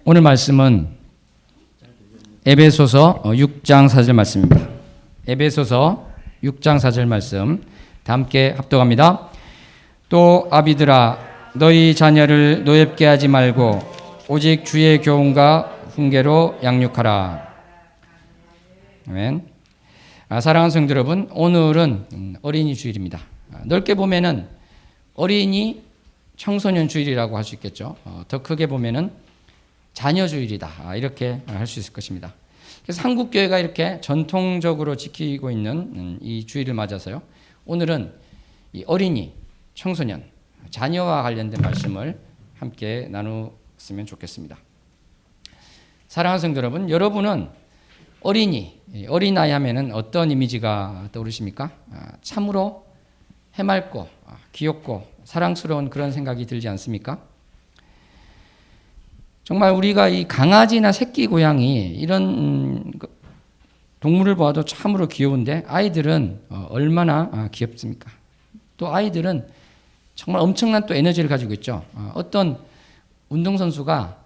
오늘 말씀은 에베소서 6장 4절 말씀입니다. 에베소서 6장 4절 말씀 다 함께 합독합니다. 또 아비들아 너희 자녀를 노엽게 하지 말고 오직 주의 교훈과 훈계로 양육하라. 아멘. 사랑하는 성도 여러분, 오늘은 어린이 주일입니다. 넓게 보면은 어린이 청소년 주일이라고 할 수 있겠죠. 더 크게 보면은 자녀 주일이다, 이렇게 할 수 있을 것입니다. 그래서 한국 교회가 이렇게 전통적으로 지키고 있는 이 주일을 맞아서요, 오늘은 이 어린이, 청소년, 자녀와 관련된 말씀을 함께 나누었으면 좋겠습니다. 사랑하는 성도 여러분, 여러분은 어린이, 어린아이 하면은 어떤 이미지가 떠오르십니까? 참으로 해맑고 귀엽고 사랑스러운 그런 생각이 들지 않습니까? 정말 우리가 이 강아지나 새끼 고양이 이런 동물을 보아도 참으로 귀여운데 아이들은 얼마나 귀엽습니까? 또 아이들은 정말 엄청난 또 에너지를 가지고 있죠. 어떤 운동선수가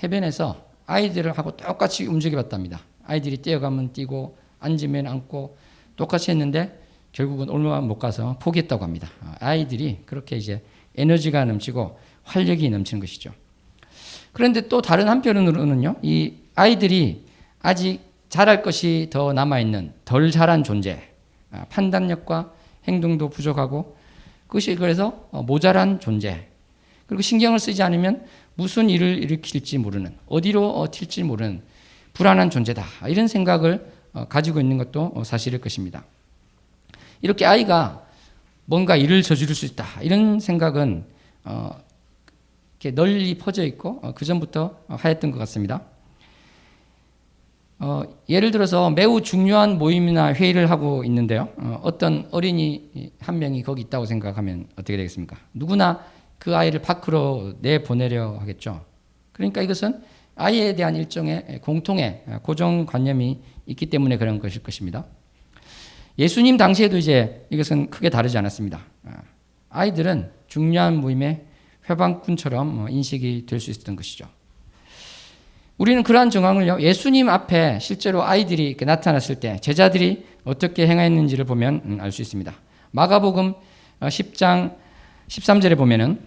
해변에서 아이들을 하고 똑같이 움직여봤답니다. 아이들이 뛰어가면 뛰고 앉으면 앉고 똑같이 했는데 결국은 얼마 못 가서 포기했다고 합니다. 아이들이 그렇게 이제 에너지가 넘치고 활력이 넘치는 것이죠. 그런데 또 다른 한편으로는요, 이 아이들이 아직 자랄 것이 더 남아있는 덜 자란 존재, 판단력과 행동도 부족하고 그것이 그래서 모자란 존재, 그리고 신경을 쓰지 않으면 무슨 일을 일으킬지 모르는, 어디로 튈지 모르는 불안한 존재다, 이런 생각을 가지고 있는 것도 사실일 것입니다. 이렇게 아이가 뭔가 일을 저지를 수 있다, 이런 생각은 이렇게 널리 퍼져 있고 그 전부터 하였던 것 같습니다. 예를 들어서 매우 중요한 모임이나 회의를 하고 있는데요, 어떤 어린이 한 명이 거기 있다고 생각하면 어떻게 되겠습니까? 누구나 그 아이를 밖으로 내보내려 하겠죠. 그러니까 이것은 아이에 대한 일종의 공통의 고정관념이 있기 때문에 그런 것일 것입니다. 예수님 당시에도 이제 이것은 크게 다르지 않았습니다. 아이들은 중요한 모임에 회방꾼처럼 인식이 될 수 있었던 것이죠. 우리는 그러한 정황을요, 예수님 앞에 실제로 아이들이 이렇게 나타났을 때 제자들이 어떻게 행했는지를 보면 알 수 있습니다. 마가복음 10장 13절에 보면은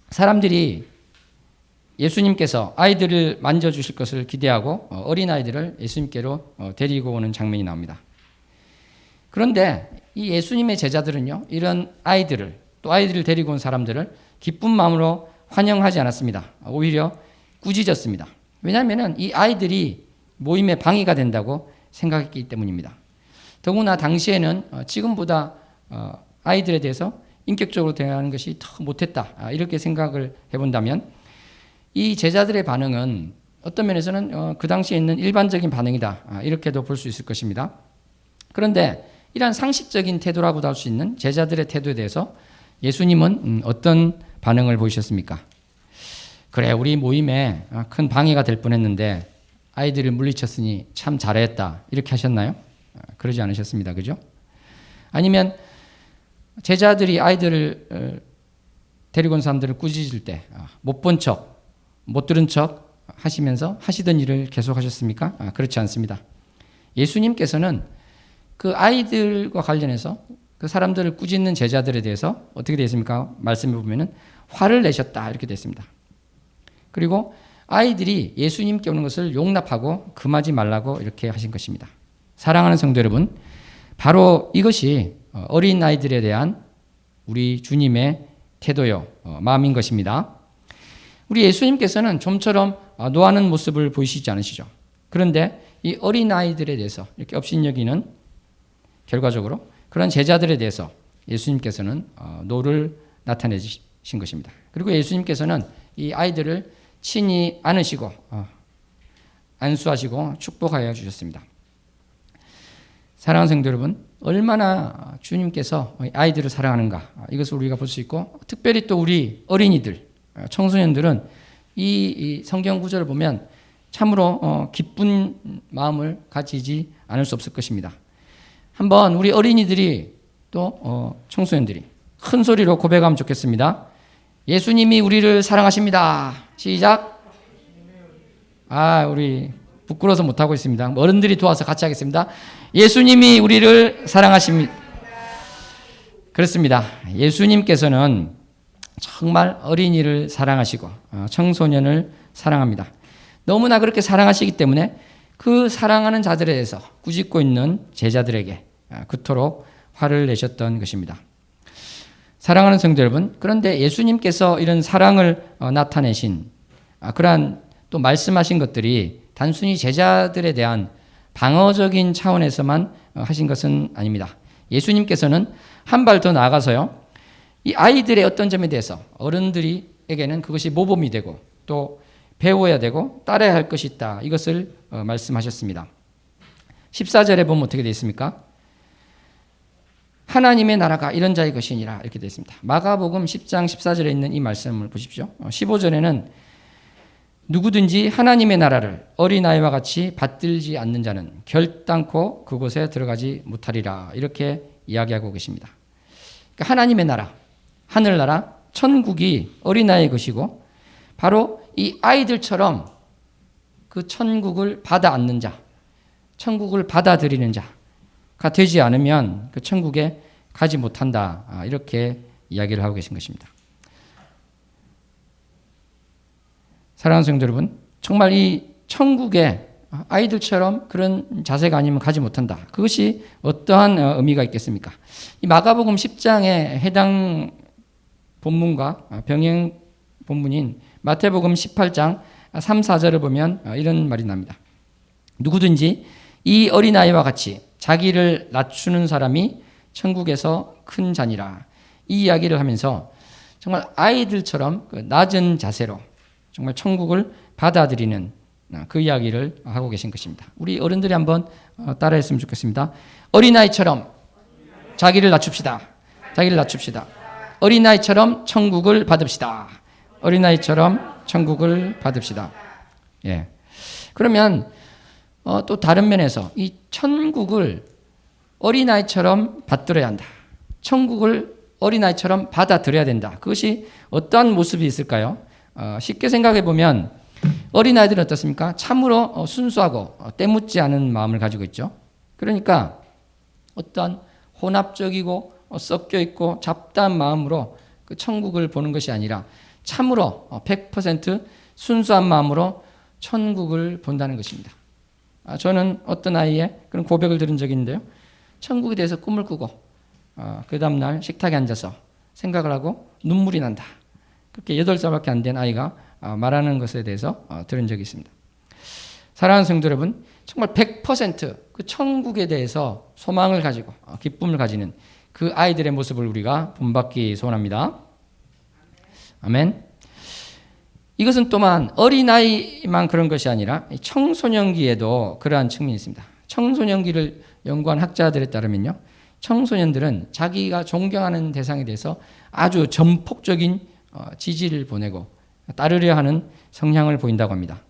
사람들이 예수님께서 아이들을 만져주실 것을 기대하고 어린아이들을 예수님께로 데리고 오는 장면이 나옵니다. 그런데 이 예수님의 제자들은요, 이런 아이들을, 또 아이들을 데리고 온 사람들을 기쁜 마음으로 환영하지 않았습니다. 오히려 꾸짖었습니다. 왜냐하면 이 아이들이 모임에 방해가 된다고 생각했기 때문입니다. 더구나 당시에는 지금보다 아이들에 대해서 인격적으로 대하는 것이 더 못했다, 이렇게 생각을 해본다면 이 제자들의 반응은 어떤 면에서는 그 당시에 있는 일반적인 반응이다, 이렇게도 볼 수 있을 것입니다. 그런데 이러한 상식적인 태도라고도 할 수 있는 제자들의 태도에 대해서 예수님은 어떤 반응을 보이셨습니까? 그래, 우리 모임에 큰 방해가 될 뻔했는데 아이들을 물리쳤으니 참 잘했다, 이렇게 하셨나요? 그러지 않으셨습니다. 그죠? 아니면 제자들이 아이들을 데리고 온 사람들을 꾸짖을 때 못 본 척, 못 들은 척 하시면서 하시던 일을 계속하셨습니까? 그렇지 않습니다. 예수님께서는 그 아이들과 관련해서 그 사람들을 꾸짖는 제자들에 대해서 어떻게 되어 있습니까? 말씀해 보면은 화를 내셨다, 이렇게 되어 있습니다. 그리고 아이들이 예수님께 오는 것을 용납하고 금하지 말라고 이렇게 하신 것입니다. 사랑하는 성도 여러분, 바로 이것이 어린 아이들에 대한 우리 주님의 태도요, 마음인 것입니다. 우리 예수님께서는 좀처럼 노하는 모습을 보이시지 않으시죠? 그런데 이 어린 아이들에 대해서 이렇게 업신여기는 결과적으로 그런 제자들에 대해서 예수님께서는 노를 나타내신 것입니다. 그리고 예수님께서는 이 아이들을 친히 안으시고 안수하시고 축복하여 주셨습니다. 사랑하는 성도 여러분, 얼마나 주님께서 아이들을 사랑하는가, 이것을 우리가 볼 수 있고, 특별히 또 우리 어린이들, 청소년들은 이 성경 구절을 보면 참으로 기쁜 마음을 가지지 않을 수 없을 것입니다. 한번 우리 어린이들이 또 청소년들이 큰 소리로 고백하면 좋겠습니다. 예수님이 우리를 사랑하십니다. 시작. 우리 부끄러워서 못하고 있습니다. 어른들이 도와서 같이 하겠습니다. 예수님이 우리를 사랑하십니다. 그렇습니다. 예수님께서는 정말 어린이를 사랑하시고 청소년을 사랑합니다. 너무나 그렇게 사랑하시기 때문에 그 사랑하는 자들에 대해서 꾸짖고 있는 제자들에게 그토록 화를 내셨던 것입니다. 사랑하는 성도 여러분, 그런데 예수님께서 이런 사랑을 나타내신 그러한 또 말씀하신 것들이 단순히 제자들에 대한 방어적인 차원에서만 하신 것은 아닙니다. 예수님께서는 한 발 더 나아가서요, 이 아이들의 어떤 점에 대해서 어른들에게는 그것이 모범이 되고 또 배워야 되고 따라야 할 것이 있다, 이것을 말씀하셨습니다. 14절에 보면 어떻게 되어 있습니까? 하나님의 나라가 이런 자의 것이니라, 이렇게 되어 있습니다. 마가복음 10장 14절에 있는 이 말씀을 보십시오. 15절에는 누구든지 하나님의 나라를 어린아이와 같이 받들지 않는 자는 결단코 그곳에 들어가지 못하리라, 이렇게 이야기하고 계십니다. 그러니까 하나님의 나라, 하늘나라, 천국이 어린아이의 것이고 바로 이 아이들처럼 그 천국을 받아 안는 자, 천국을 받아들이는 자가 되지 않으면 그 천국에 가지 못한다, 이렇게 이야기를 하고 계신 것입니다. 사랑하는 성도 여러분, 정말 이 천국에 아이들처럼 그런 자세가 아니면 가지 못한다. 그것이 어떠한 의미가 있겠습니까? 이 마가복음 10장에 해당 본문과 병행 본문인 마태복음 18장 3, 4절을 보면 이런 말이 납니다. 누구든지 이 어린아이와 같이 자기를 낮추는 사람이 천국에서 큰 자니라. 이 이야기를 하면서 정말 아이들처럼 그 낮은 자세로 정말 천국을 받아들이는 그 이야기를 하고 계신 것입니다. 우리 어른들이 한번 따라했으면 좋겠습니다. 어린아이처럼 자기를 낮춥시다. 자기를 낮춥시다. 어린아이처럼 천국을 받읍시다. 어린아이처럼 천국을 받읍시다. 예. 그러면 또 다른 면에서 이 천국을 어린아이처럼 받들어야 한다. 천국을 어린아이처럼 받아들여야 된다. 그것이 어떠한 모습이 있을까요? 쉽게 생각해 보면 어린아이들은 어떻습니까? 참으로 순수하고 때묻지 않은 마음을 가지고 있죠. 그러니까 어떠한 혼합적이고 섞여 있고 잡다한 마음으로 그 천국을 보는 것이 아니라 참으로 100% 순수한 마음으로 천국을 본다는 것입니다. 저는 어떤 아이의 그런 고백을 들은 적이 있는데요. 천국에 대해서 꿈을 꾸고 그 다음날 식탁에 앉아서 생각을 하고 눈물이 난다. 그렇게 8살밖에 안 된 아이가 말하는 것에 대해서 들은 적이 있습니다. 사랑하는 성도 여러분, 정말 100% 천국에 대해서 소망을 가지고 기쁨을 가지는 그 아이들의 모습을 우리가 본받기 소원합니다. 아멘. 이것은 또한 어린아이만 그런 것이 아니라 청소년기에도 그러한 측면이 있습니다. 청소년기를 연구한 학자들에 따르면요, 청소년들은 자기가 존경하는 대상에 대해서 아주 전폭적인 지지를 보내고 따르려 하는 성향을 보인다고 합니다.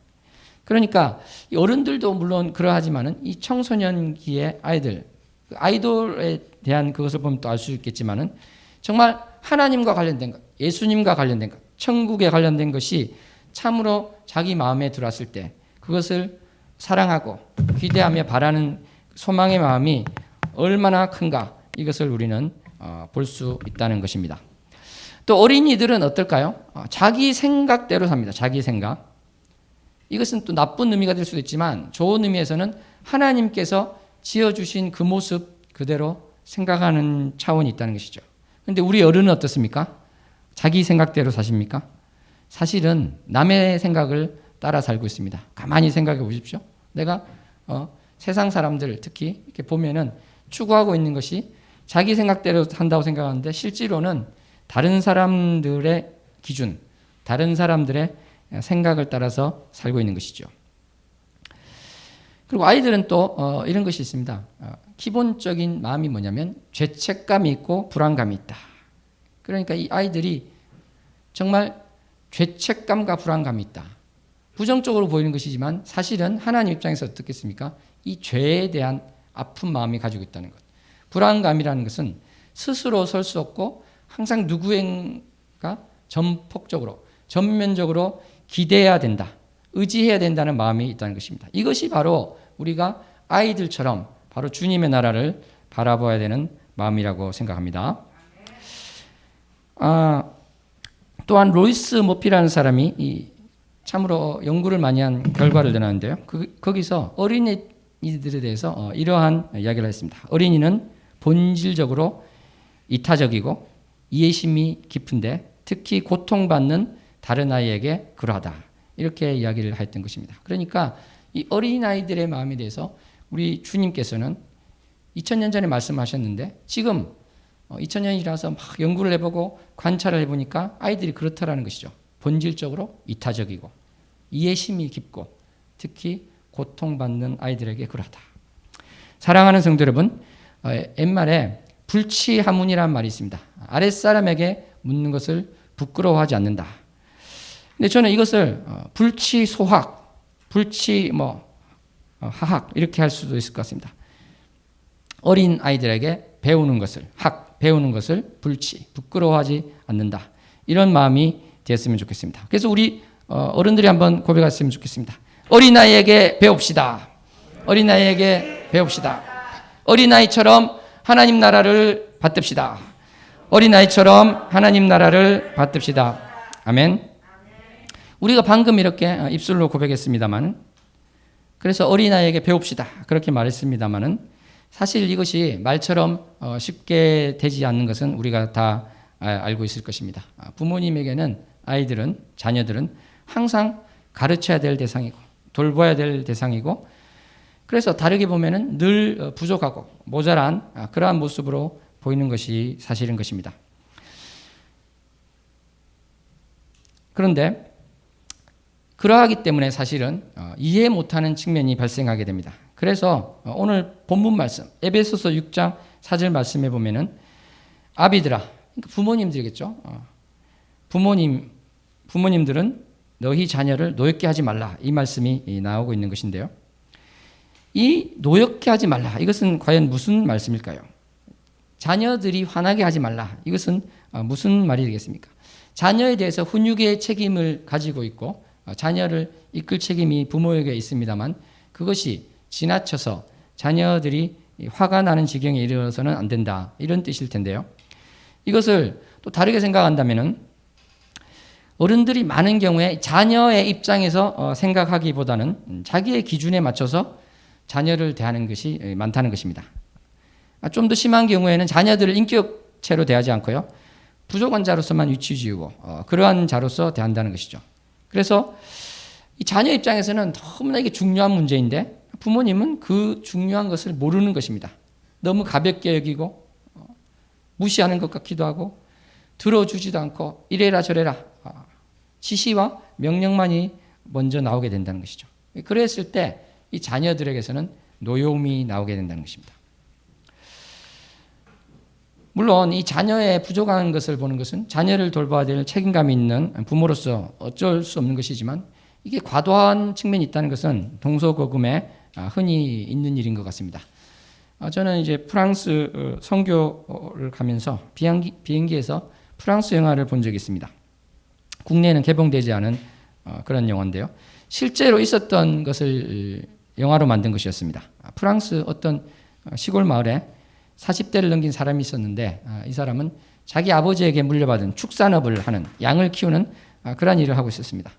그러니까 어른들도 물론 그러하지만은 이 청소년기의 아이들, 아이돌에 대한 그것을 보면 또 알 수 있겠지만은 정말 하나님과 관련된 것, 예수님과 관련된 것, 천국에 관련된 것이 참으로 자기 마음에 들어왔을 때 그것을 사랑하고 기대하며 바라는 소망의 마음이 얼마나 큰가, 이것을 우리는 볼 수 있다는 것입니다. 또 어린이들은 어떨까요? 자기 생각대로 삽니다. 자기 생각. 이것은 또 나쁜 의미가 될 수도 있지만 좋은 의미에서는 하나님께서 지어주신 그 모습 그대로 생각하는 차원이 있다는 것이죠. 그런데 우리 어른은 어떻습니까? 자기 생각대로 사십니까? 사실은 남의 생각을 따라 살고 있습니다. 가만히 생각해 보십시오. 내가 세상 사람들 특히 이렇게 보면은 추구하고 있는 것이 자기 생각대로 산다고 생각하는데 실제로는 다른 사람들의 기준, 다른 사람들의 생각을 따라서 살고 있는 것이죠. 그리고 아이들은 또 이런 것이 있습니다. 기본적인 마음이 뭐냐면 죄책감이 있고 불안감이 있다. 그러니까 이 아이들이 정말 죄책감과 불안감이 있다. 부정적으로 보이는 것이지만 사실은 하나님 입장에서 어떻겠습니까? 이 죄에 대한 아픈 마음이 가지고 있다는 것. 불안감이라는 것은 스스로 설 수 없고 항상 누구인가 전폭적으로 전면적으로 기대해야 된다. 의지해야 된다는 마음이 있다는 것입니다. 이것이 바로 우리가 아이들처럼 바로 주님의 나라를 바라봐야 되는 마음이라고 생각합니다. 또한 로이스 머피라는 사람이 참으로 연구를 많이 한 결과를 내놨는데요. 거기서 어린이들에 대해서 이러한 이야기를 했습니다. 어린이는 본질적으로 이타적이고 이해심이 깊은데 특히 고통받는 다른 아이에게 그러하다. 이렇게 이야기를 했던 것입니다. 그러니까 이 어린아이들의 마음에 대해서 우리 주님께서는 2000년 전에 말씀하셨는데 지금 2000년이라서 막 연구를 해보고 관찰을 해보니까 아이들이 그렇다라는 것이죠. 본질적으로 이타적이고 이해심이 깊고 특히 고통받는 아이들에게 그러하다. 사랑하는 성도 여러분, 옛말에 불치하문이라는 말이 있습니다. 아랫사람에게 묻는 것을 부끄러워하지 않는다. 근데 저는 이것을 불치소학, 하학 이렇게 할 수도 있을 것 같습니다. 어린 아이들에게 배우는 것을 배우는 것을 부끄러워하지 않는다. 이런 마음이 되었으면 좋겠습니다. 그래서 우리 어른들이 한번 고백했으면 좋겠습니다. 어린아이에게 배웁시다. 어린아이에게 배웁시다. 어린아이처럼 하나님 나라를 받듭시다. 어린아이처럼 하나님 나라를 받듭시다. 아멘. 우리가 방금 이렇게 입술로 고백했습니다만, 그래서 어린아이에게 배웁시다. 그렇게 말했습니다만은 사실 이것이 말처럼 쉽게 되지 않는 것은 우리가 다 알고 있을 것입니다. 부모님에게는 아이들은, 자녀들은 항상 가르쳐야 될 대상이고 돌봐야 될 대상이고, 그래서 다르게 보면은 늘 부족하고 모자란 그러한 모습으로 보이는 것이 사실인 것입니다. 그런데 그러하기 때문에 사실은 이해 못하는 측면이 발생하게 됩니다. 그래서 오늘 본문 말씀 에베소서 6장 4절 말씀에 보면은 아비들아, 그러니까 부모님들이겠죠. 부모님들은 너희 자녀를 노엽게 하지 말라, 이 말씀이 나오고 있는 것인데요. 이 노엽게 하지 말라, 이것은 과연 무슨 말씀일까요? 자녀들이 화나게 하지 말라, 이것은 무슨 말이 되겠습니까? 자녀에 대해서 훈육의 책임을 가지고 있고 자녀를 이끌 책임이 부모에게 있습니다만 그것이 지나쳐서 자녀들이 화가 나는 지경에 이르러서는 안 된다, 이런 뜻일 텐데요. 이것을 또 다르게 생각한다면은 어른들이 많은 경우에 자녀의 입장에서 생각하기보다는 자기의 기준에 맞춰서 자녀를 대하는 것이 많다는 것입니다. 좀 더 심한 경우에는 자녀들을 인격체로 대하지 않고요, 부족한 자로서만 위치 지우고 그러한 자로서 대한다는 것이죠. 그래서 이 자녀 입장에서는 너무나 이게 중요한 문제인데 부모님은 그 중요한 것을 모르는 것입니다. 너무 가볍게 여기고 무시하는 것 같기도 하고 들어주지도 않고 이래라 저래라 지시와 명령만이 먼저 나오게 된다는 것이죠. 그랬을 때 이 자녀들에게서는 노여움이 나오게 된다는 것입니다. 물론 이 자녀의 부족한 것을 보는 것은 자녀를 돌봐야 될 책임감이 있는 부모로서 어쩔 수 없는 것이지만 이게 과도한 측면이 있다는 것은 동서고금에 흔히 있는 일인 것 같습니다. 저는 이제 프랑스 선교를 가면서 비행기에서 프랑스 영화를 본 적이 있습니다. 국내에는 개봉되지 않은 그런 영화인데요. 실제로 있었던 것을 영화로 만든 것이었습니다. 프랑스 어떤 시골 마을에 40대를 넘긴 사람이 있었는데 이 사람은 자기 아버지에게 물려받은 축산업을 하는, 양을 키우는 그런 일을 하고 있었습니다.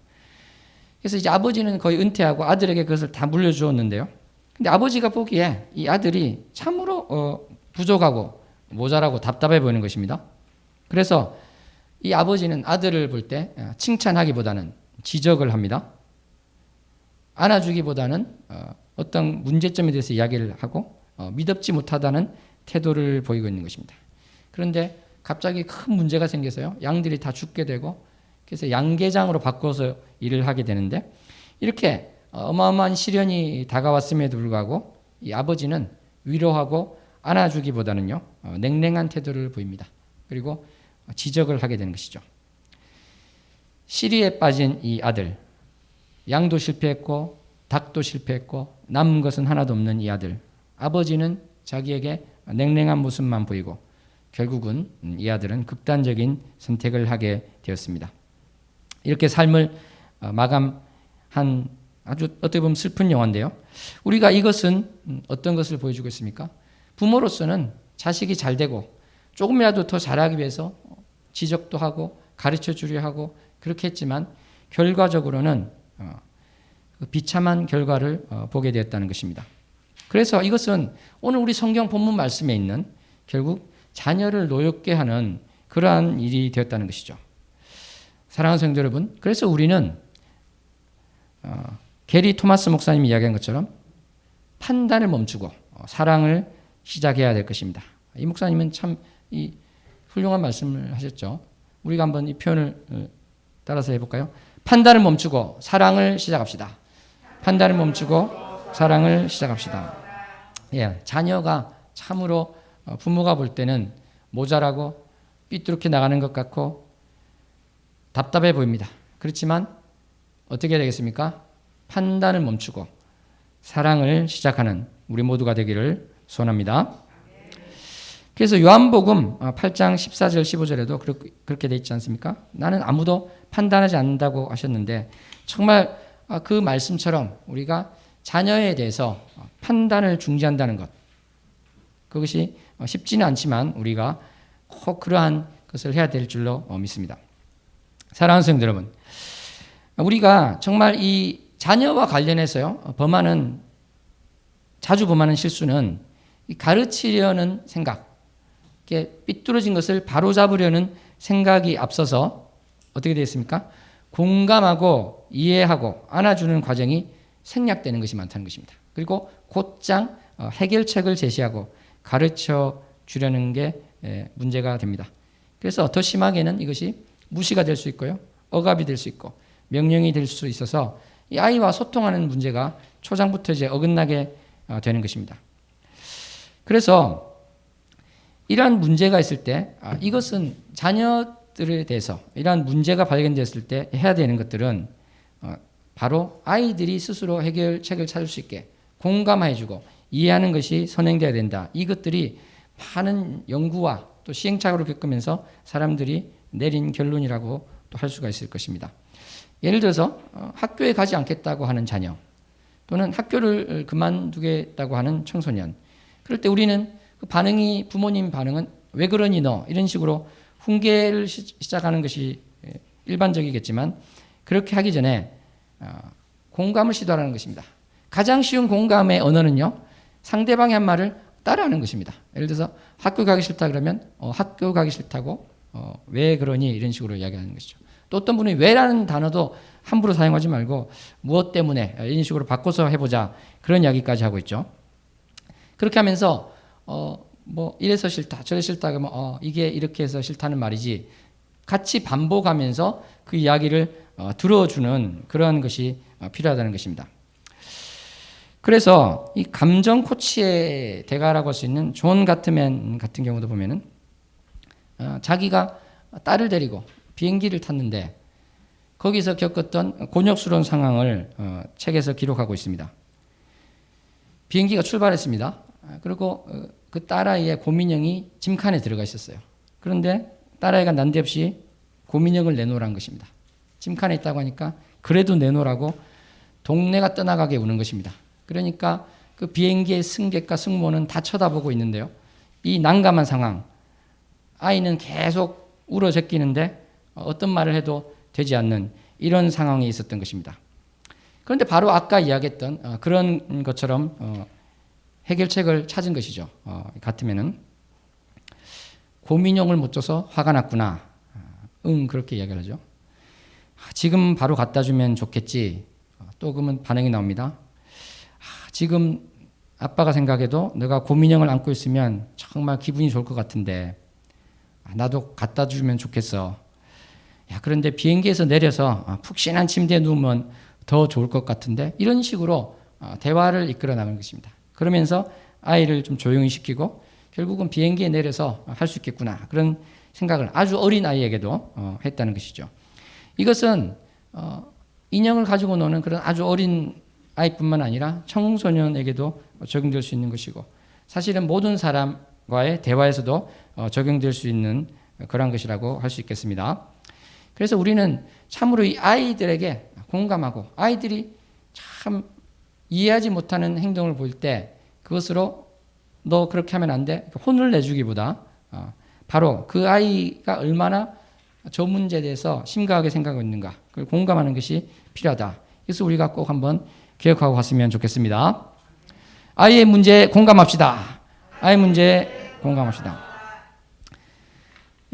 그래서 이제 아버지는 거의 은퇴하고 아들에게 그것을 다 물려주었는데요. 근데 아버지가 보기에 이 아들이 참으로 부족하고 모자라고 답답해 보이는 것입니다. 그래서 이 아버지는 아들을 볼 때 칭찬하기보다는 지적을 합니다. 안아주기보다는 어떤 문제점에 대해서 이야기를 하고 미덥지 못하다는 태도를 보이고 있는 것입니다. 그런데 갑자기 큰 문제가 생겨서요, 양들이 다 죽게 되고 그래서 양계장으로 바꿔서 일을 하게 되는데, 이렇게 어마어마한 시련이 다가왔음에도 불구하고 이 아버지는 위로하고 안아주기보다는요 냉랭한 태도를 보입니다. 그리고 지적을 하게 되는 것이죠. 시리에 빠진 이 아들, 양도 실패했고 닭도 실패했고 남은 것은 하나도 없는 이 아들, 아버지는 자기에게 냉랭한 모습만 보이고 결국은 이 아들은 극단적인 선택을 하게 되었습니다. 이렇게 삶을 마감하는 한 아주 어떻게 보면 슬픈 영화인데요. 우리가 이것은 어떤 것을 보여주고 있습니까? 부모로서는 자식이 잘 되고 조금이라도 더 잘하기 위해서 지적도 하고 가르쳐 주려 하고 그렇게 했지만 결과적으로는 비참한 결과를 보게 되었다는 것입니다. 그래서 이것은 오늘 우리 성경 본문 말씀에 있는 결국 자녀를 노엽게 하는 그러한 일이 되었다는 것이죠. 사랑하는 성도 여러분, 그래서 우리는 게리 토마스 목사님이 이야기한 것처럼 판단을 멈추고 사랑을 시작해야 될 것입니다. 이 목사님은 참 훌륭한 말씀을 하셨죠. 우리가 한번 이 표현을 따라서 해볼까요? 판단을 멈추고 사랑을 시작합시다. 판단을 멈추고 사랑을 시작합시다. 예, 자녀가 참으로 부모가 볼 때는 모자라고 삐뚤게 나가는 것 같고 답답해 보입니다. 그렇지만 어떻게 해야 되겠습니까? 판단을 멈추고 사랑을 시작하는 우리 모두가 되기를 소원합니다. 그래서 요한복음 8장 14절 15절에도 그렇게 돼 있지 않습니까? 나는 아무도 판단하지 않는다고 하셨는데 정말 그 말씀처럼 우리가 자녀에 대해서 판단을 중지한다는 것, 그것이 쉽지는 않지만 우리가 꼭 그러한 것을 해야 될 줄로 믿습니다. 사랑하는 성도 여러분, 우리가 정말 이 자녀와 관련해서요 자주 범하는 실수는 가르치려는 생각, 이렇게 삐뚤어진 것을 바로잡으려는 생각이 앞서서 어떻게 되었습니까? 공감하고 이해하고 안아주는 과정이 생략되는 것이 많다는 것입니다. 그리고 곧장 해결책을 제시하고 가르쳐 주려는 게 문제가 됩니다. 그래서 더 심하게는 이것이 무시가 될 수 있고요, 억압이 될 수 있고 명령이 될 수 있어서 이 아이와 소통하는 문제가 초장부터 이제 어긋나게 되는 것입니다. 그래서 이러한 문제가 있을 때 이것은 자녀들에 대해서 이러한 문제가 발견됐을 때 해야 되는 것들은 바로 아이들이 스스로 해결책을 찾을 수 있게 공감해주고 이해하는 것이 선행되어야 된다. 이것들이 많은 연구와 또 시행착오를 겪으면서 사람들이 내린 결론이라고 또 할 수가 있을 것입니다. 예를 들어서 학교에 가지 않겠다고 하는 자녀, 또는 학교를 그만두겠다고 하는 청소년, 그럴 때 우리는 그 반응이, 부모님 반응은 왜 그러니 너, 이런 식으로 훈계를 시작하는 것이 일반적이겠지만 그렇게 하기 전에 공감을 시도하는 것입니다. 가장 쉬운 공감의 언어는요, 상대방이 한 말을 따라하는 것입니다. 예를 들어서 학교 가기 싫다 그러면 학교 가기 싫다고 왜 그러니 이런 식으로 이야기하는 것이죠. 또 어떤 분이 왜라는 단어도 함부로 사용하지 말고 무엇 때문에 이런 식으로 바꿔서 해보자, 그런 이야기까지 하고 있죠. 그렇게 하면서 뭐 이래서 싫다 저래서 싫다 그러면 이게 이렇게 해서 싫다는 말이지, 같이 반복하면서 그 이야기를 들어주는 그런 것이 필요하다는 것입니다. 그래서 이 감정 코치의 대가라고 할 수 있는 존 가트맨 같은 경우도 보면은 자기가 딸을 데리고 비행기를 탔는데 거기서 겪었던 곤욕스러운 상황을 책에서 기록하고 있습니다. 비행기가 출발했습니다. 그리고 그 딸아이의 고민형이 짐칸에 들어가 있었어요. 그런데 딸아이가 난데없이 고민형을 내놓으라는 것입니다. 짐칸에 있다고 하니까 그래도 내놓으라고 동네가 떠나가게 우는 것입니다. 그러니까 그 비행기의 승객과 승무원은 다 쳐다보고 있는데요, 이 난감한 상황, 아이는 계속 울어 제끼는데 어떤 말을 해도 되지 않는 이런 상황이 있었던 것입니다. 그런데 바로 아까 이야기했던 그런 것처럼 해결책을 찾은 것이죠. 같으면은 고민형을 못 줘서 화가 났구나. 그렇게 이야기를 하죠. 지금 바로 갖다 주면 좋겠지. 또 그러면 반응이 나옵니다. 지금 아빠가 생각해도 너가 고민형을 안고 있으면 정말 기분이 좋을 것 같은데 나도 갖다 주면 좋겠어. 야, 그런데 비행기에서 내려서 푹신한 침대에 누우면 더 좋을 것 같은데, 이런 식으로 대화를 이끌어 나가는 것입니다. 그러면서 아이를 좀 조용히 시키고 결국은 비행기에 내려서 할 수 있겠구나, 그런 생각을 아주 어린 아이에게도 했다는 것이죠. 이것은 인형을 가지고 노는 그런 아주 어린 아이뿐만 아니라 청소년에게도 적용될 수 있는 것이고, 사실은 모든 사람과의 대화에서도 적용될 수 있는 그런 것이라고 할 수 있겠습니다. 그래서 우리는 참으로 이 아이들에게 공감하고 아이들이 참 이해하지 못하는 행동을 볼 때 그것으로 너 그렇게 하면 안 돼. 혼을 내주기보다 바로 그 아이가 얼마나 저 문제에 대해서 심각하게 생각하고 있는가 그걸 공감하는 것이 필요하다. 그래서 우리가 꼭 한번 기억하고 갔으면 좋겠습니다. 아이의 문제에 공감합시다. 아이 문제에 공감합시다.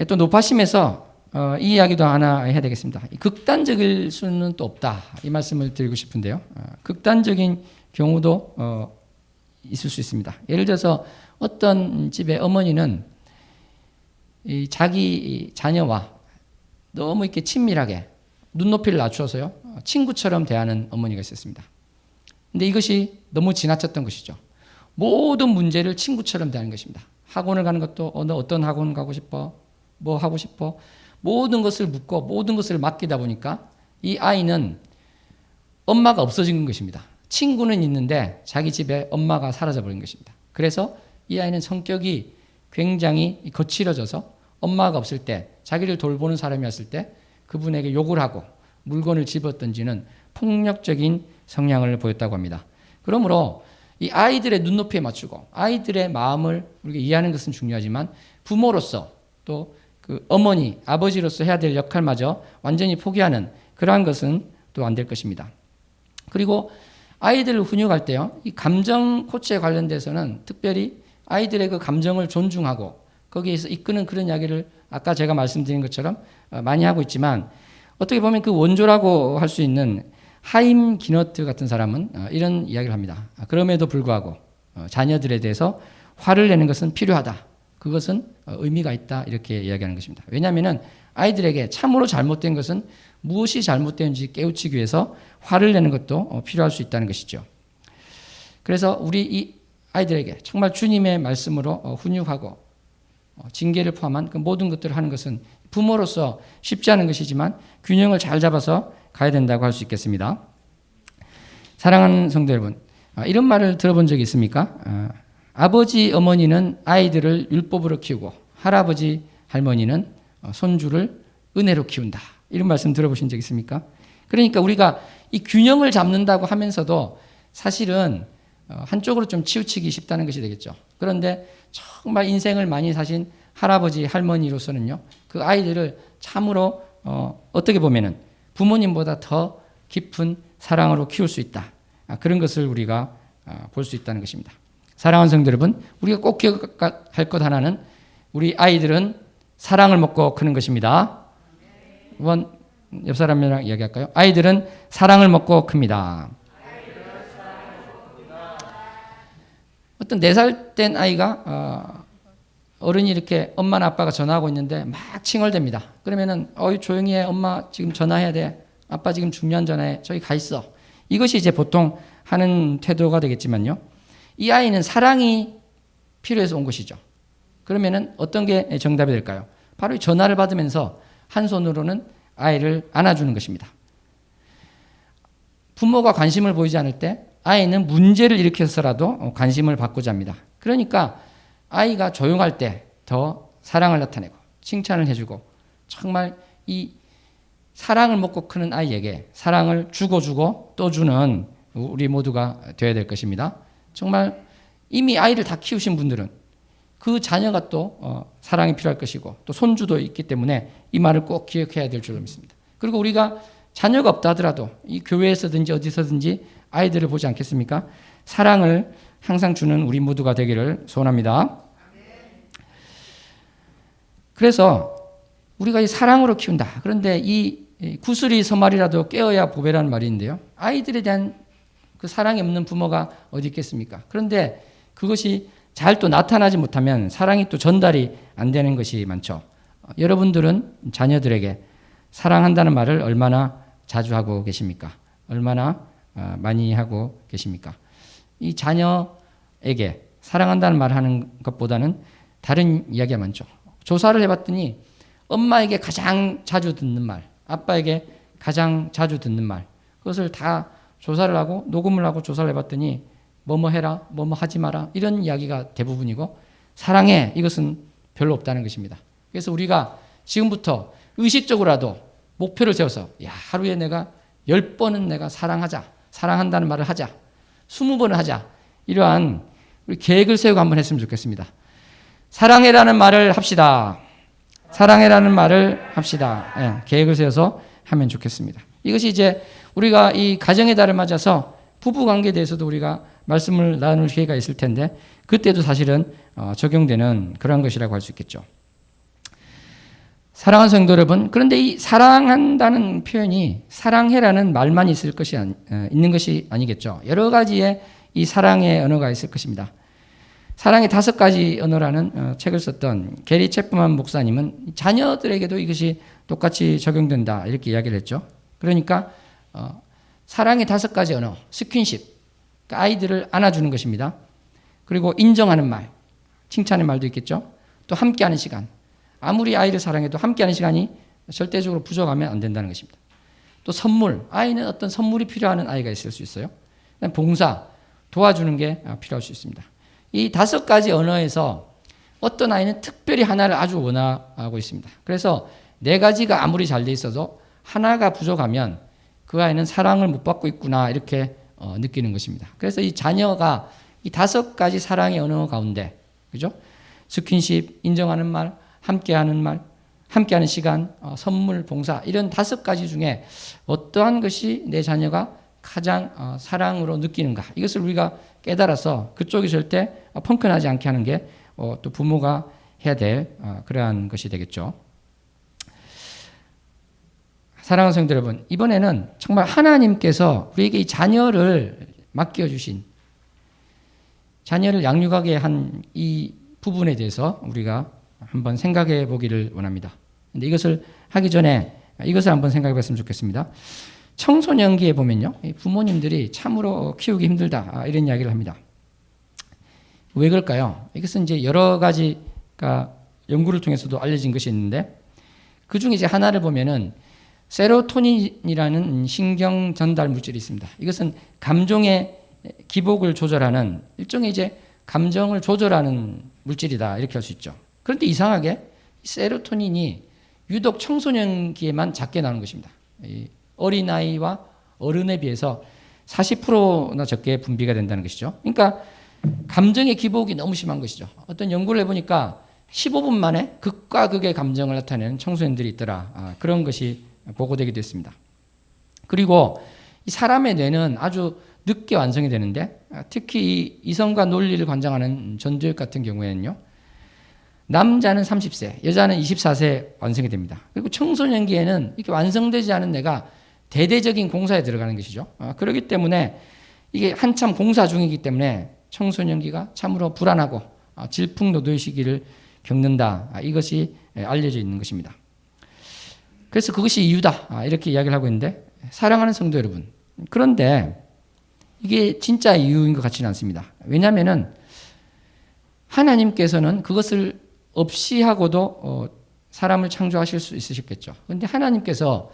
또 노파심에서 이 이야기도 하나 해야 되겠습니다. 극단적일 수는 또 없다. 이 말씀을 드리고 싶은데요. 극단적인 경우도 있을 수 있습니다. 예를 들어서 어떤 집의 어머니는 자기 자녀와 너무 이렇게 친밀하게 눈높이를 낮추어서요. 친구처럼 대하는 어머니가 있었습니다. 근데 이것이 너무 지나쳤던 것이죠. 모든 문제를 친구처럼 대하는 것입니다. 학원을 가는 것도 너 어떤 학원 가고 싶어? 뭐 하고 싶어? 모든 것을 묻고 모든 것을 맡기다 보니까 이 아이는 엄마가 없어진 것입니다. 친구는 있는데 자기 집에 엄마가 사라져버린 것입니다. 그래서 이 아이는 성격이 굉장히 거칠어져서 엄마가 없을 때 자기를 돌보는 사람이 왔을 때 그분에게 욕을 하고 물건을 집어던지는 폭력적인 성향을 보였다고 합니다. 그러므로 이 아이들의 눈높이에 맞추고 아이들의 마음을 우리가 이해하는 것은 중요하지만 부모로서 또 그 어머니, 아버지로서 해야 될 역할마저 완전히 포기하는 그러한 것은 또 안 될 것입니다. 그리고 아이들을 훈육할 때요, 이 감정 코치에 관련돼서는 특별히 아이들의 그 감정을 존중하고 거기에서 이끄는 그런 이야기를 아까 제가 말씀드린 것처럼 많이 하고 있지만 어떻게 보면 그 원조라고 할 수 있는 하임 기너트 같은 사람은 이런 이야기를 합니다. 그럼에도 불구하고 자녀들에 대해서 화를 내는 것은 필요하다. 그것은 의미가 있다. 이렇게 이야기하는 것입니다. 왜냐하면 아이들에게 참으로 잘못된 것은 무엇이 잘못되는지 깨우치기 위해서 화를 내는 것도 필요할 수 있다는 것이죠. 그래서 우리 이 아이들에게 정말 주님의 말씀으로 훈육하고 징계를 포함한 그 모든 것들을 하는 것은 부모로서 쉽지 않은 것이지만 균형을 잘 잡아서 가야 된다고 할 수 있겠습니다. 사랑하는 성도 여러분, 이런 말을 들어본 적이 있습니까? 아버지, 어머니는 아이들을 율법으로 키우고 할아버지, 할머니는 손주를 은혜로 키운다. 이런 말씀 들어보신 적 있습니까? 그러니까 우리가 이 균형을 잡는다고 하면서도 사실은 한쪽으로 좀 치우치기 쉽다는 것이 되겠죠. 그런데 정말 인생을 많이 사신 할아버지, 할머니로서는요, 그 아이들을 참으로 어떻게 보면은 부모님보다 더 깊은 사랑으로 키울 수 있다. 그런 것을 우리가 볼 수 있다는 것입니다. 사랑하는 성도 여러분, 우리가 꼭 기억할 것 하나는 우리 아이들은 사랑을 먹고 크는 것입니다. 한번 옆 사람이랑 이야기할까요? 아이들은 사랑을 먹고 큽니다. 어떤 4살 된 아이가 어른이 이렇게 엄마나 아빠가 전화하고 있는데 막 칭얼댑니다. 그러면은 조용히 해. 엄마 지금 전화해야 돼. 아빠 지금 중요한 전화해. 저기 가 있어. 이것이 이제 보통 하는 태도가 되겠지만요. 이 아이는 사랑이 필요해서 온 것이죠. 그러면은 어떤 게 정답이 될까요? 바로 이 전화를 받으면서 한 손으로는 아이를 안아주는 것입니다. 부모가 관심을 보이지 않을 때 아이는 문제를 일으켜서라도 관심을 받고자 합니다. 그러니까 아이가 조용할 때 더 사랑을 나타내고 칭찬을 해주고 정말 이 사랑을 먹고 크는 아이에게 사랑을 주고 또 주는 우리 모두가 되어야 될 것입니다. 정말 이미 아이를 다 키우신 분들은 그 자녀가 또 사랑이 필요할 것이고 또 손주도 있기 때문에 이 말을 꼭 기억해야 될 줄로 믿습니다. 그리고 우리가 자녀가 없다 하더라도 이 교회에서든지 어디서든지 아이들을 보지 않겠습니까? 사랑을 항상 주는 우리 모두가 되기를 소원합니다. 그래서 우리가 이 사랑으로 키운다. 그런데 이 구슬이 서말이라도 깨어야 보배라는 말이 있는데요. 아이들에 대한 그 사랑이 없는 부모가 어디 있겠습니까? 그런데 그것이 잘 또 나타나지 못하면 사랑이 또 전달이 안 되는 것이 많죠. 여러분들은 자녀들에게 사랑한다는 말을 얼마나 자주 하고 계십니까? 얼마나 많이 하고 계십니까? 이 자녀에게 사랑한다는 말을 하는 것보다는 다른 이야기가 많죠. 조사를 해봤더니 엄마에게 가장 자주 듣는 말, 아빠에게 가장 자주 듣는 말, 그것을 다 조사를 하고 녹음을 하고 조사를 해봤더니 뭐뭐 해라, 뭐뭐 하지 마라 이런 이야기가 대부분이고 사랑해 이것은 별로 없다는 것입니다. 그래서 우리가 지금부터 의식적으로라도 목표를 세워서 하루에 내가 10번은 내가 사랑한다는 말을 하자. 20번을 하자. 이러한 우리 계획을 세우고 한번 했으면 좋겠습니다. 사랑해라는 말을 합시다. 사랑해라는 말을 합시다. 계획을 세워서 하면 좋겠습니다. 이것이 이제 우리가 이 가정의 달을 맞아서 부부 관계에 대해서도 우리가 말씀을 나눌 기회가 있을 텐데 그때도 사실은 적용되는 그런 것이라고 할 수 있겠죠. 사랑하는 성도 여러분, 그런데 이 사랑한다는 표현이 사랑해라는 말만 있는 것이 아니겠죠. 여러 가지의 이 사랑의 언어가 있을 것입니다. 사랑의 5가지 언어라는 책을 썼던 게리 채프만 목사님은 자녀들에게도 이것이 똑같이 적용된다 이렇게 이야기를 했죠. 그러니까 사랑의 5가지 언어, 스킨십, 그러니까 아이들을 안아주는 것입니다. 그리고 인정하는 말, 칭찬의 말도 있겠죠. 또 함께하는 시간, 아무리 아이를 사랑해도 함께하는 시간이 절대적으로 부족하면 안 된다는 것입니다. 또 선물, 아이는 어떤 선물이 필요한 아이가 있을 수 있어요. 봉사, 도와주는 게 필요할 수 있습니다. 이 5가지 언어에서 어떤 아이는 특별히 하나를 아주 원하고 있습니다. 그래서 4가지가 아무리 잘 돼 있어도 하나가 부족하면 그 아이는 사랑을 못 받고 있구나 이렇게 느끼는 것입니다. 그래서 이 자녀가 이 5가지 사랑의 언어 가운데, 그죠? 스킨십, 인정하는 말, 함께하는 말, 함께하는 시간, 선물, 봉사 이런 5가지 중에 어떠한 것이 내 자녀가 가장 사랑으로 느끼는가 이것을 우리가 깨달아서 그쪽이 절대 펑크나지 않게 하는 게 또 부모가 해야 될 그러한 것이 되겠죠. 사랑하는 성도 여러분, 이번에는 정말 하나님께서 우리에게 이 자녀를 맡겨주신, 자녀를 양육하게 한 이 부분에 대해서 우리가 한번 생각해 보기를 원합니다. 근데 이것을 하기 전에 이것을 한번 생각해 봤으면 좋겠습니다. 청소년기에 보면요, 부모님들이 참으로 키우기 힘들다 이런 이야기를 합니다. 왜 그럴까요? 이것은 이제 여러 가지가 연구를 통해서도 알려진 것이 있는데 그 중에 이제 하나를 보면은 세로토닌이라는 신경 전달 물질이 있습니다. 이것은 감정의 기복을 조절하는 일종의 이제 감정을 조절하는 물질이다 이렇게 할 수 있죠. 그런데 이상하게 세로토닌이 유독 청소년기에만 작게 나오는 것입니다. 어린아이와 어른에 비해서 40%나 적게 분비가 된다는 것이죠. 그러니까 감정의 기복이 너무 심한 것이죠. 어떤 연구를 해보니까 15분 만에 극과 극의 감정을 나타내는 청소년들이 있더라. 그런 것이 보고되기도 했습니다. 그리고 이 사람의 뇌는 아주 늦게 완성이 되는데 특히 이성과 논리를 관장하는 전두엽 같은 경우에는요. 남자는 30세, 여자는 24세 완성이 됩니다. 그리고 청소년기에는 이렇게 완성되지 않은 뇌가 대대적인 공사에 들어가는 것이죠. 그렇기 때문에 이게 한참 공사 중이기 때문에 청소년기가 참으로 불안하고 질풍노도의 시기를 겪는다. 이것이 알려져 있는 것입니다. 그래서 그것이 이유다. 이렇게 이야기를 하고 있는데 사랑하는 성도 여러분. 그런데 이게 진짜 이유인 것 같지는 않습니다. 왜냐하면 하나님께서는 그것을 없이 하고도 사람을 창조하실 수 있으셨겠죠. 그런데 하나님께서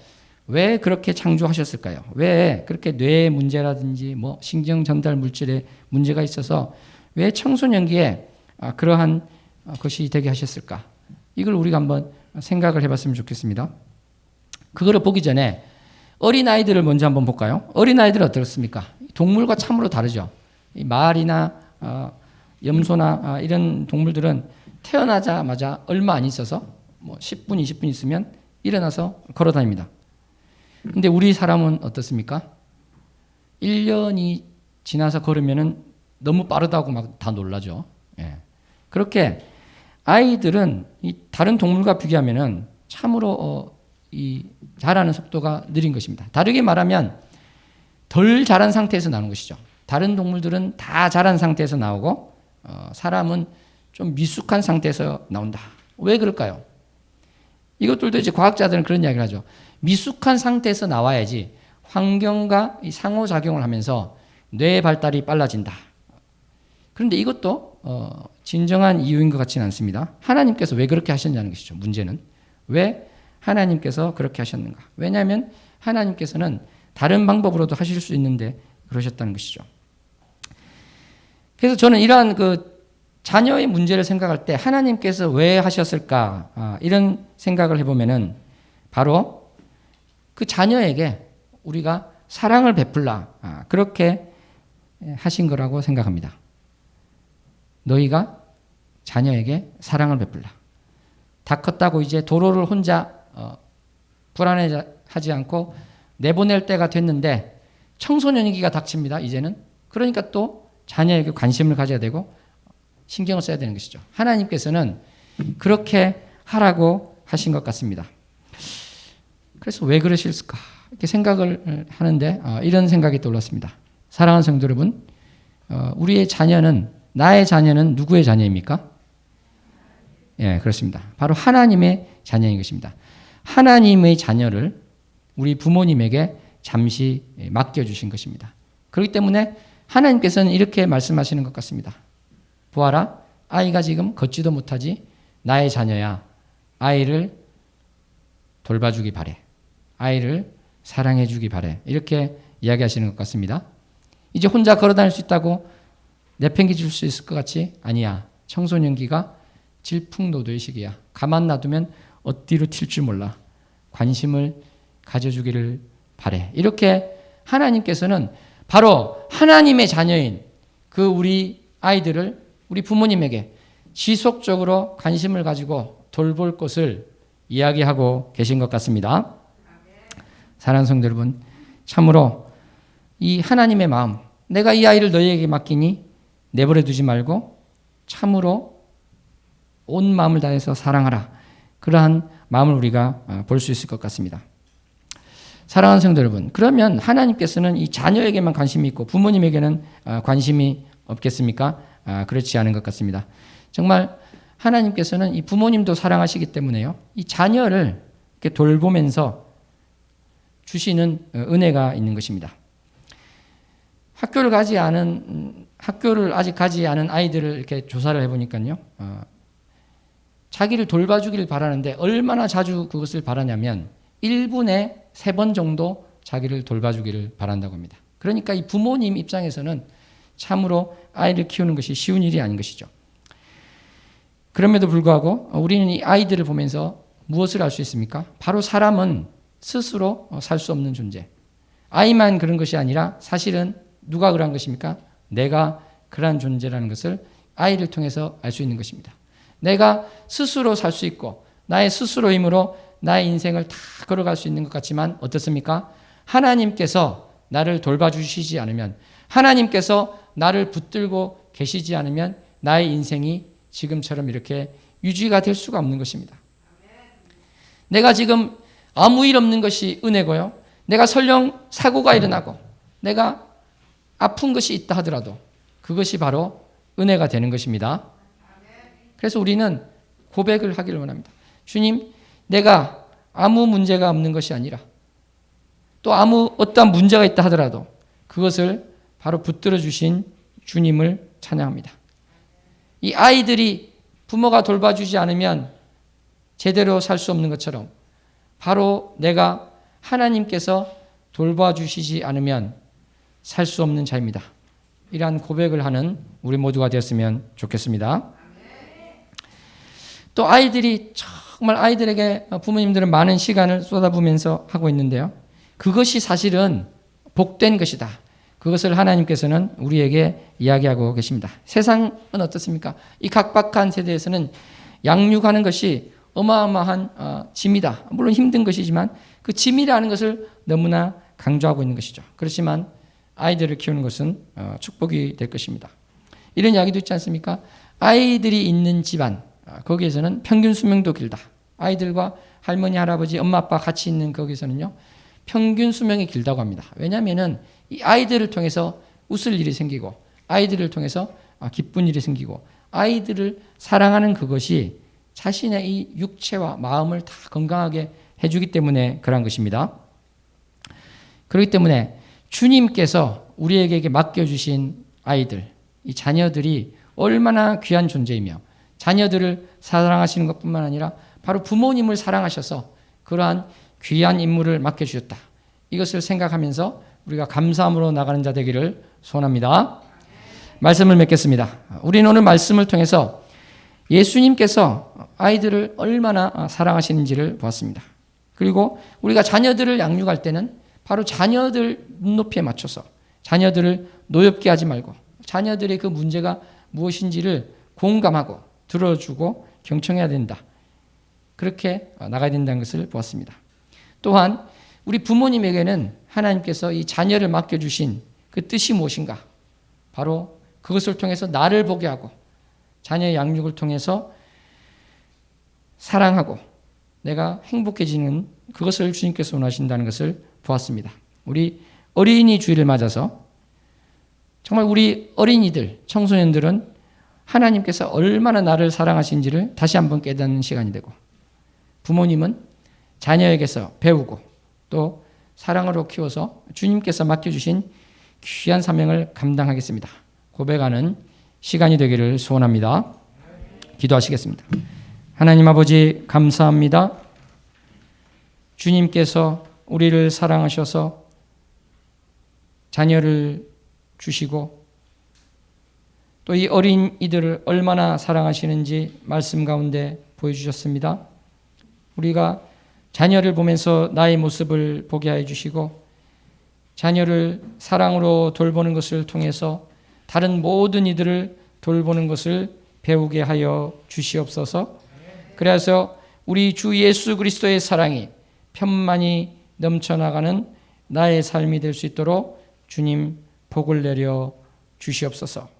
왜 그렇게 창조하셨을까요? 왜 그렇게 뇌의 문제라든지 뭐 신경 전달 물질에 문제가 있어서 왜 청소년기에 그러한 것이 되게 하셨을까? 이걸 우리가 한번 생각을 해봤으면 좋겠습니다. 그거를 보기 전에 어린아이들을 먼저 한번 볼까요? 어린아이들은 어떻습니까? 동물과 참으로 다르죠. 말이나 염소나 이런 동물들은 태어나자마자 얼마 안 있어서 뭐 10분, 20분 있으면 일어나서 걸어 다닙니다. 근데 우리 사람은 어떻습니까? 1년이 지나서 걸으면은 너무 빠르다고 막 다 놀라죠. 예. 그렇게 아이들은 이 다른 동물과 비교하면은 참으로 이 자라는 속도가 느린 것입니다. 다르게 말하면 덜 자란 상태에서 나오는 것이죠. 다른 동물들은 다 자란 상태에서 나오고 사람은 좀 미숙한 상태에서 나온다. 왜 그럴까요? 이것들도 이제 과학자들은 그런 이야기를 하죠. 미숙한 상태에서 나와야지 환경과 상호작용을 하면서 뇌 발달이 빨라진다. 그런데 이것도 진정한 이유인 것 같지는 않습니다. 하나님께서 왜 그렇게 하셨냐는 것이죠. 문제는. 왜 하나님께서 그렇게 하셨는가? 왜냐하면 하나님께서는 다른 방법으로도 하실 수 있는데 그러셨다는 것이죠. 그래서 저는 이러한 자녀의 문제를 생각할 때 하나님께서 왜 하셨을까? 이런 생각을 해보면은 바로 그 자녀에게 우리가 사랑을 베풀라. 그렇게 하신 거라고 생각합니다. 너희가 자녀에게 사랑을 베풀라. 다 컸다고 이제 도로를 혼자 불안해하지 않고 내보낼 때가 됐는데 청소년기가 닥칩니다. 이제는. 그러니까 또 자녀에게 관심을 가져야 되고 신경을 써야 되는 것이죠. 하나님께서는 그렇게 하라고 하신 것 같습니다. 그래서 왜 그러실까? 이렇게 생각을 하는데 이런 생각이 떠올랐습니다. 사랑하는 성도 여러분, 우리의 자녀는, 나의 자녀는 누구의 자녀입니까? 예, 그렇습니다. 바로 하나님의 자녀인 것입니다. 하나님의 자녀를 우리 부모님에게 잠시 맡겨주신 것입니다. 그렇기 때문에 하나님께서는 이렇게 말씀하시는 것 같습니다. 보아라, 아이가 지금 걷지도 못하지. 나의 자녀야. 아이를 돌봐주기 바래. 아이를 사랑해주기 바래. 이렇게 이야기하시는 것 같습니다. 이제 혼자 걸어다닐 수 있다고 내팽개칠 수 있을 것 같지? 아니야. 청소년기가 질풍노도의 시기야. 가만 놔두면 어디로 튈 줄 몰라. 관심을 가져주기를 바래. 이렇게 하나님께서는 바로 하나님의 자녀인 그 우리 아이들을 우리 부모님에게 지속적으로 관심을 가지고 돌볼 것을 이야기하고 계신 것 같습니다. 사랑하는 성도 여러분, 참으로 이 하나님의 마음, 내가 이 아이를 너희에게 맡기니 내버려 두지 말고 참으로 온 마음을 다해서 사랑하라. 그러한 마음을 우리가 볼 수 있을 것 같습니다. 사랑하는 성도 여러분, 그러면 하나님께서는 이 자녀에게만 관심이 있고 부모님에게는 관심이 없겠습니까? 그렇지 않은 것 같습니다. 정말 하나님께서는 이 부모님도 사랑하시기 때문에요. 이 자녀를 이렇게 돌보면서 주시는 은혜가 있는 것입니다. 학교를 아직 가지 않은 아이들을 이렇게 조사를 해보니까요. 자기를 돌봐주기를 바라는데 얼마나 자주 그것을 바라냐면 1분에 3번 정도 자기를 돌봐주기를 바란다고 합니다. 그러니까 이 부모님 입장에서는 참으로 아이를 키우는 것이 쉬운 일이 아닌 것이죠. 그럼에도 불구하고 우리는 이 아이들을 보면서 무엇을 알 수 있습니까? 바로 사람은 스스로 살 수 없는 존재. 아이만 그런 것이 아니라 사실은 누가 그러한 것입니까? 내가 그러한 존재라는 것을 아이를 통해서 알 수 있는 것입니다. 내가 스스로 살 수 있고 나의 스스로 힘으로 나의 인생을 다 걸어갈 수 있는 것 같지만 어떻습니까? 하나님께서 나를 돌봐주시지 않으면, 하나님께서 나를 붙들고 계시지 않으면 나의 인생이 지금처럼 이렇게 유지가 될 수가 없는 것입니다. 내가 지금 아무 일 없는 것이 은혜고요. 내가 설령 사고가 일어나고 내가 아픈 것이 있다 하더라도 그것이 바로 은혜가 되는 것입니다. 그래서 우리는 고백을 하기를 원합니다. 주님, 내가 아무 문제가 없는 것이 아니라 또 어떠한 문제가 있다 하더라도 그것을 바로 붙들어 주신 주님을 찬양합니다. 이 아이들이 부모가 돌봐주지 않으면 제대로 살 수 없는 것처럼 바로 내가 하나님께서 돌봐주시지 않으면 살 수 없는 자입니다. 이러한 고백을 하는 우리 모두가 되었으면 좋겠습니다. 또 아이들이 정말 아이들에게 부모님들은 많은 시간을 쏟아부으면서 하고 있는데요. 그것이 사실은 복된 것이다. 그것을 하나님께서는 우리에게 이야기하고 계십니다. 세상은 어떻습니까? 이 각박한 세대에서는 양육하는 것이 어마어마한 짐이다. 물론 힘든 것이지만 그 짐이라는 것을 너무나 강조하고 있는 것이죠. 그렇지만 아이들을 키우는 것은 축복이 될 것입니다. 이런 이야기도 있지 않습니까? 아이들이 있는 집안, 거기에서는 평균 수명도 길다. 아이들과 할머니, 할아버지, 엄마, 아빠 같이 있는 거기서는요, 평균 수명이 길다고 합니다. 왜냐하면은 이 아이들을 통해서 웃을 일이 생기고, 아이들을 통해서 기쁜 일이 생기고, 아이들을 사랑하는 그것이 자신의 이 육체와 마음을 다 건강하게 해주기 때문에 그런 것입니다. 그렇기 때문에 주님께서 우리에게 맡겨주신 아이들, 이 자녀들이 얼마나 귀한 존재이며 자녀들을 사랑하시는 것뿐만 아니라 바로 부모님을 사랑하셔서 그러한 귀한 임무를 맡겨주셨다. 이것을 생각하면서 우리가 감사함으로 나가는 자 되기를 소원합니다. 말씀을 맺겠습니다. 우리는 오늘 말씀을 통해서 예수님께서 아이들을 얼마나 사랑하시는지를 보았습니다. 그리고 우리가 자녀들을 양육할 때는 바로 자녀들 눈높이에 맞춰서 자녀들을 노엽게 하지 말고 자녀들의 그 문제가 무엇인지를 공감하고 들어주고 경청해야 된다. 그렇게 나가야 된다는 것을 보았습니다. 또한 우리 부모님에게는 하나님께서 이 자녀를 맡겨주신 그 뜻이 무엇인가? 바로 그것을 통해서 나를 보게 하고 자녀의 양육을 통해서 사랑하고 내가 행복해지는 그것을 주님께서 원하신다는 것을 보았습니다. 우리 어린이 주일을 맞아서 정말 우리 어린이들, 청소년들은 하나님께서 얼마나 나를 사랑하신지를 다시 한번 깨닫는 시간이 되고 부모님은 자녀에게서 배우고 또 사랑으로 키워서 주님께서 맡겨주신 귀한 사명을 감당하겠습니다. 고백하는 시간이 되기를 소원합니다. 기도하시겠습니다. 하나님 아버지 감사합니다. 주님께서 우리를 사랑하셔서 자녀를 주시고 또 이 어린이들을 얼마나 사랑하시는지 말씀 가운데 보여주셨습니다. 우리가 자녀를 보면서 나의 모습을 보게 해 주시고 자녀를 사랑으로 돌보는 것을 통해서 다른 모든 이들을 돌보는 것을 배우게 하여 주시옵소서. 그래서 우리 주 예수 그리스도의 사랑이 편만히 넘쳐나가는 나의 삶이 될 수 있도록 주님 복을 내려 주시옵소서.